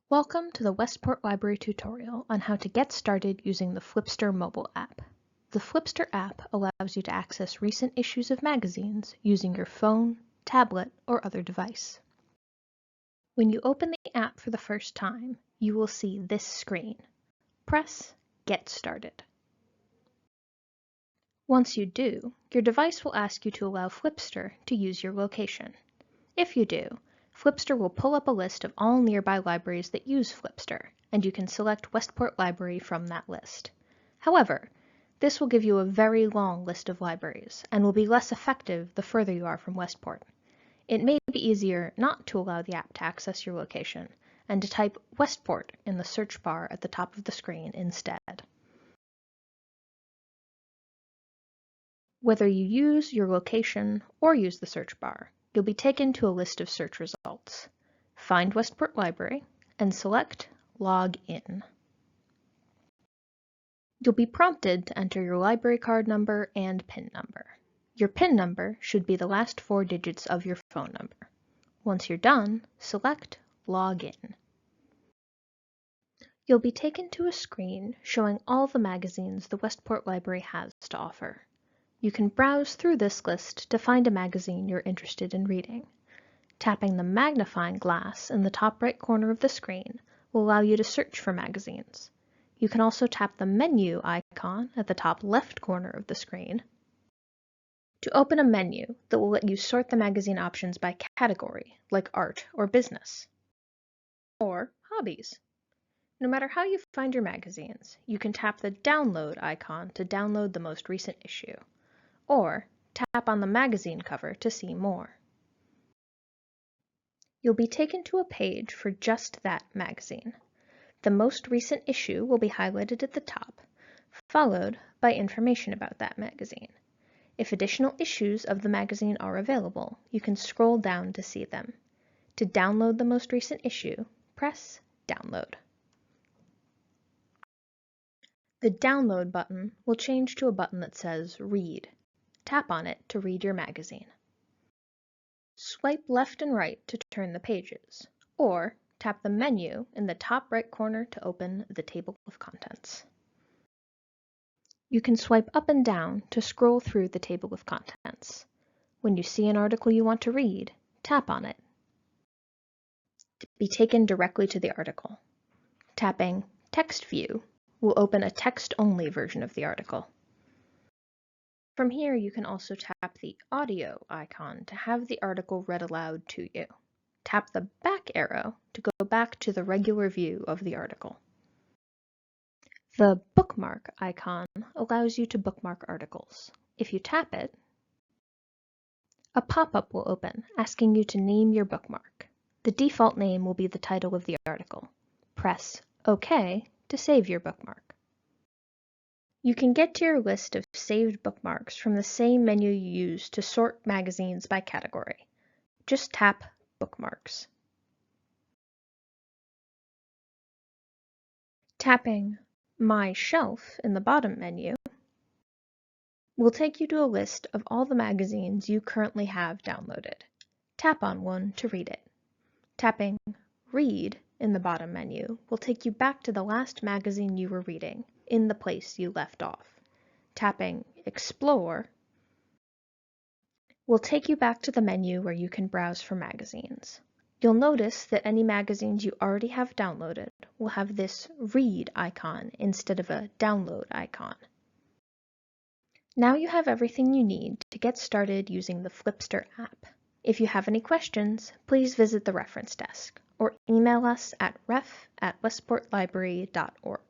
Welcome to the Westport Library tutorial on how to get started using the Flipster mobile app. The Flipster app allows you to access recent issues of magazines using your phone, tablet, or other device. When you open the app for the first time, you will see this screen. Press Get Started. Once you do, your device will ask you to allow Flipster to use your location. If you do, Flipster will pull up a list of all nearby libraries that use Flipster, and you can select Westport Library from that list. However, this will give you a very long list of libraries, and will be less effective the further you are from Westport. It may be easier not to allow the app to access your location, and to type Westport in the search bar at the top of the screen instead. Whether you use your location or use the search bar, you'll be taken to a list of search results. Find Westport Library and select Log In. You'll be prompted to enter your library card number and PIN number. Your PIN number should be the last 4 digits of your phone number. Once you're done, select Log In. You'll be taken to a screen showing all the magazines the Westport Library has to offer. You can browse through this list to find a magazine you're interested in reading. Tapping the magnifying glass in the top right corner of the screen will allow you to search for magazines. You can also tap the menu icon at the top left corner of the screen to open a menu that will let you sort the magazine options by category, like art or business, or hobbies. No matter how you find your magazines, you can tap the download icon to download the most recent issue, or tap on the magazine cover to see more. You'll be taken to a page for just that magazine. The most recent issue will be highlighted at the top, followed by information about that magazine. If additional issues of the magazine are available, you can scroll down to see them. To download the most recent issue, press Download. The Download button will change to a button that says Read. Tap on it to read your magazine. Swipe left and right to turn the pages, or tap the menu in the top right corner to open the table of contents. You can swipe up and down to scroll through the table of contents. When you see an article you want to read, tap on it to be taken directly to the article. Tapping Text View will open a text-only version of the article. From here, you can also tap the audio icon to have the article read aloud to you. Tap the back arrow to go back to the regular view of the article. The bookmark icon allows you to bookmark articles. If you tap it, a pop-up will open asking you to name your bookmark. The default name will be the title of the article. Press OK to save your bookmark. You can get to your list of saved bookmarks from the same menu you used to sort magazines by category. Just tap Bookmarks. Tapping My Shelf in the bottom menu will take you to a list of all the magazines you currently have downloaded. Tap on one to read it. Tapping Read in the bottom menu will take you back to the last magazine you were reading, in the place you left off. Tapping Explore will take you back to the menu where you can browse for magazines. You'll notice that any magazines you already have downloaded will have this Read icon instead of a Download icon. Now you have everything you need to get started using the Flipster app. If you have any questions, please visit the reference desk or email us at ref@westportlibrary.org.